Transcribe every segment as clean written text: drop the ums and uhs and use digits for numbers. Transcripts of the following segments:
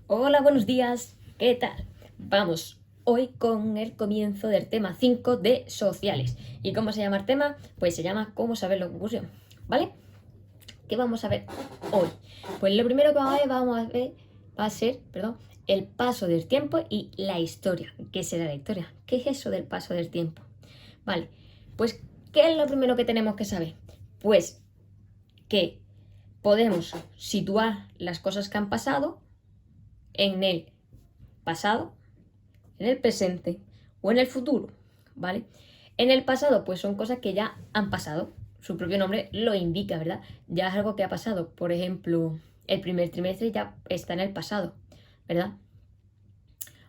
Hola, buenos días. ¿Qué tal? Vamos hoy con el comienzo del tema 5 de sociales. ¿Y cómo se llama el tema? Pues se llama ¿Cómo saber lo que ocurrió? ¿Vale? ¿Qué vamos a ver hoy? Pues lo primero que vamos a ver va a ser, el paso del tiempo y la historia. ¿Qué será la historia? ¿Qué es eso del paso del tiempo? Vale, pues ¿qué es lo primero que tenemos que saber? Pues que podemos situar las cosas que han pasado en el pasado, en el presente o en el futuro, ¿vale? En el pasado, pues son cosas que ya han pasado. Su propio nombre lo indica, ¿verdad? Ya es algo que ha pasado. Por ejemplo, el primer trimestre ya está en el pasado, ¿verdad?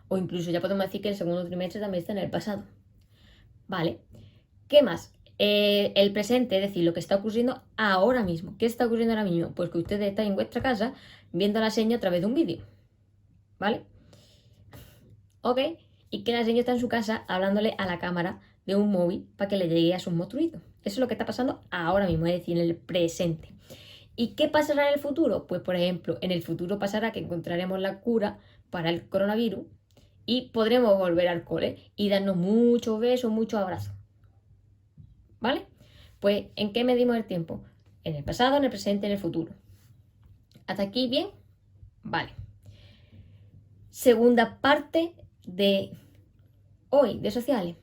O incluso ya podemos decir que el segundo trimestre también está en el pasado, ¿vale? ¿Qué más? El presente, es decir, lo que está ocurriendo ahora mismo. ¿Qué está ocurriendo ahora mismo? Pues que ustedes están en vuestra casa viendo la seña a través de un vídeo, ¿vale? ¿Ok? Y que la señora está en su casa hablándole a la cámara de un móvil para que le llegue a sus monstruitos. Eso es lo que está pasando ahora mismo, es decir, en el presente. ¿Y qué pasará en el futuro? Pues, por ejemplo, en el futuro pasará que encontraremos la cura para el coronavirus y podremos volver al cole y darnos muchos besos, muchos abrazos. ¿Vale? Pues, ¿en qué medimos el tiempo? En el pasado, en el presente, en el futuro. ¿Hasta aquí bien? Vale. Segunda parte de hoy, de sociales.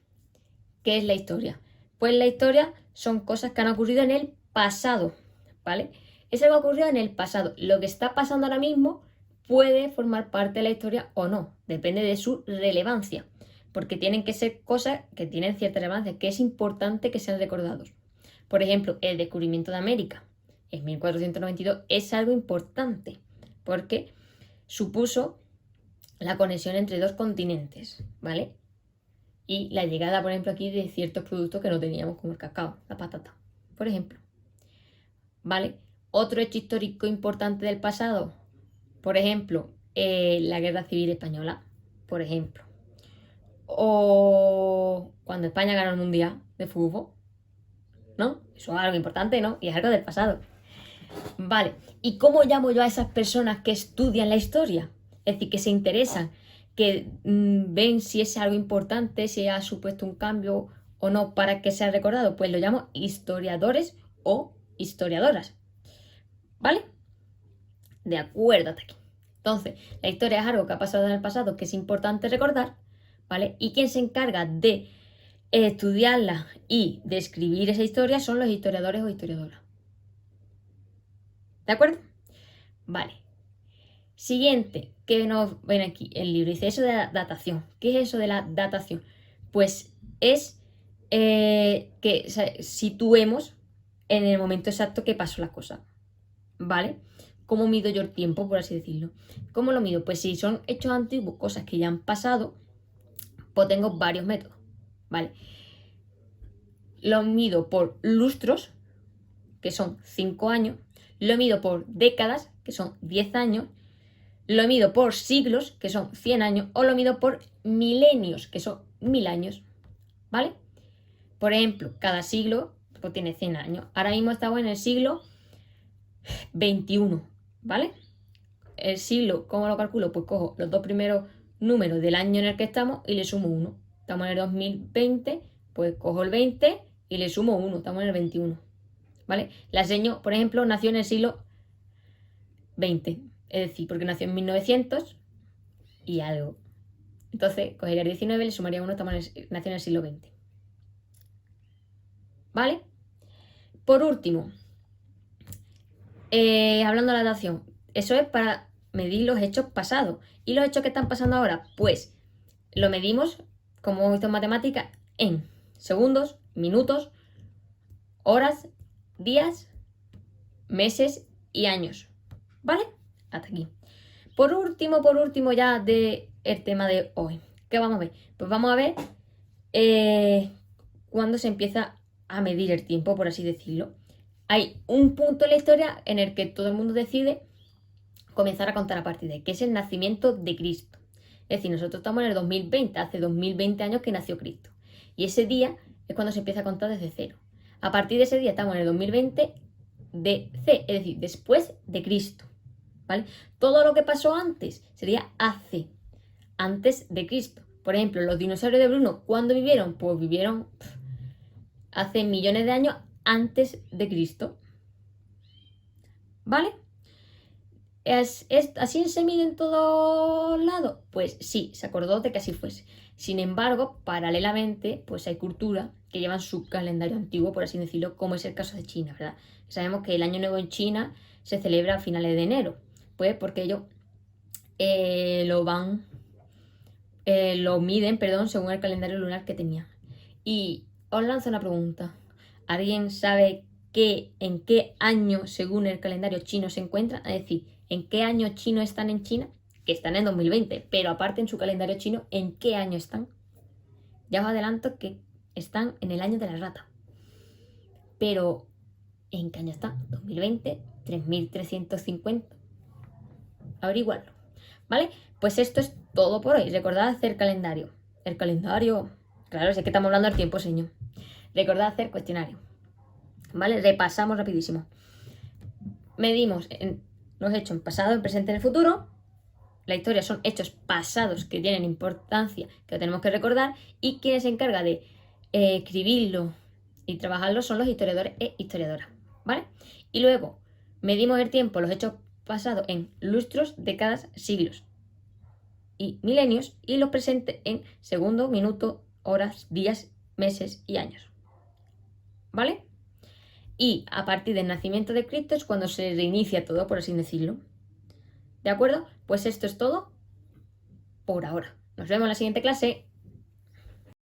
¿Qué es la historia? Pues la historia son cosas que han ocurrido en el pasado, ¿vale? Es algo que ocurrido en el pasado. Lo que está pasando ahora mismo puede formar parte de la historia o no, depende de su relevancia, porque tienen que ser cosas que tienen cierta relevancia, que es importante que sean recordados. Por ejemplo, el descubrimiento de América en 1492 es algo importante, porque supuso la conexión entre dos continentes, ¿vale? Y la llegada, por ejemplo, aquí de ciertos productos que no teníamos, como el cacao, la patata, por ejemplo. ¿Vale? Otro hecho histórico importante del pasado, por ejemplo, la Guerra Civil Española, por ejemplo. O cuando España ganó el Mundial de Fútbol, ¿no? Eso es algo importante, ¿no? Y es algo del pasado. Vale, ¿y cómo llamo yo a esas personas que estudian la historia? Es decir, que se interesan, que ven si es algo importante, si ha supuesto un cambio o no para que sea recordado. Pues lo llamo historiadores o historiadoras. ¿Vale? De acuerdo hasta aquí. Entonces, la historia es algo que ha pasado en el pasado que es importante recordar, ¿vale? Y quien se encarga de estudiarla y de escribir esa historia son los historiadores o historiadoras. ¿De acuerdo? Vale. Siguiente, que nos ven aquí, el libro dice eso de la datación. ¿Qué es eso de la datación? Pues es que situemos en el momento exacto que pasó la cosa, ¿vale? ¿Cómo mido yo el tiempo, por así decirlo? ¿Cómo lo mido? Pues si son hechos antiguos, cosas que ya han pasado, pues tengo varios métodos, ¿vale? Lo mido por lustros, que son 5 años, lo mido por décadas, que son 10 años, lo mido por siglos, que son 100 años, o lo mido por milenios, que son 1000 años, ¿vale? Por ejemplo, cada siglo pues, tiene 100 años. Ahora mismo estamos en el siglo XXI, ¿vale? El siglo, ¿cómo lo calculo? Pues cojo los dos primeros números del año en el que estamos y le sumo 1. Estamos en el 2020, pues cojo el 20 y le sumo 1. Estamos en el 21, ¿vale? La seño, por ejemplo, nació en el siglo XX, es decir, porque nació en 1900 y algo. Entonces, cogería el 19, le sumaría 1, estamos nació en el siglo XX. ¿Vale? Por último, hablando de la datación, eso es para medir los hechos pasados. ¿Y los hechos que están pasando ahora? Pues lo medimos, como hemos visto en matemáticas, en segundos, minutos, horas, días, meses y años. ¿Vale? Hasta aquí. Por último ya del tema de hoy. ¿Qué vamos a ver? Pues vamos a ver cuándo se empieza a medir el tiempo, por así decirlo. Hay un punto en la historia en el que todo el mundo decide comenzar a contar a partir de, que es el nacimiento de Cristo. Es decir, nosotros estamos en el 2020, hace 2020 años que nació Cristo. Y ese día es cuando se empieza a contar desde cero. A partir de ese día estamos en el 2020 de C, es decir, después de Cristo. ¿vale? Todo lo que pasó antes sería antes de Cristo. Por ejemplo, los dinosaurios de Bruno, ¿cuándo vivieron? Pues vivieron hace millones de años antes de Cristo, ¿vale? ¿Así se mide en todos lados? Pues sí, se acordó de que así fuese. Sin embargo, paralelamente, pues hay culturas que llevan su calendario antiguo, por así decirlo, como es el caso de China, ¿verdad? Sabemos que el Año Nuevo en China se celebra a finales de enero, pues porque ellos lo miden, perdón, según el calendario lunar que tenían. Y os lanzo una pregunta. ¿Alguien sabe en qué año, según el calendario chino, se encuentran? Es decir, ¿en qué año chino están en China? Que están en 2020, pero aparte en su calendario chino, ¿en qué año están? Ya os adelanto que están en el año de la rata. Pero, ¿en qué año están? 2020, 3350. Averiguarlo. ¿Vale? Pues esto es todo por hoy. Recordad hacer calendario. El calendario, claro, es que estamos hablando del tiempo, señor. Recordad hacer cuestionario. ¿Vale? Repasamos rapidísimo. Medimos los hechos en pasado, en presente y en el futuro. La historia son hechos pasados que tienen importancia, que tenemos que recordar. Y quien se encarga de escribirlo y trabajarlo son los historiadores e historiadoras. ¿Vale? Y luego medimos el tiempo, los hechos pasados en lustros, décadas, siglos y milenios, y los presentes en segundos, minutos, horas, días, meses y años. ¿Vale? Y a partir del nacimiento de Cristo es cuando se reinicia todo, por así decirlo. ¿De acuerdo? Pues esto es todo por ahora. Nos vemos en la siguiente clase.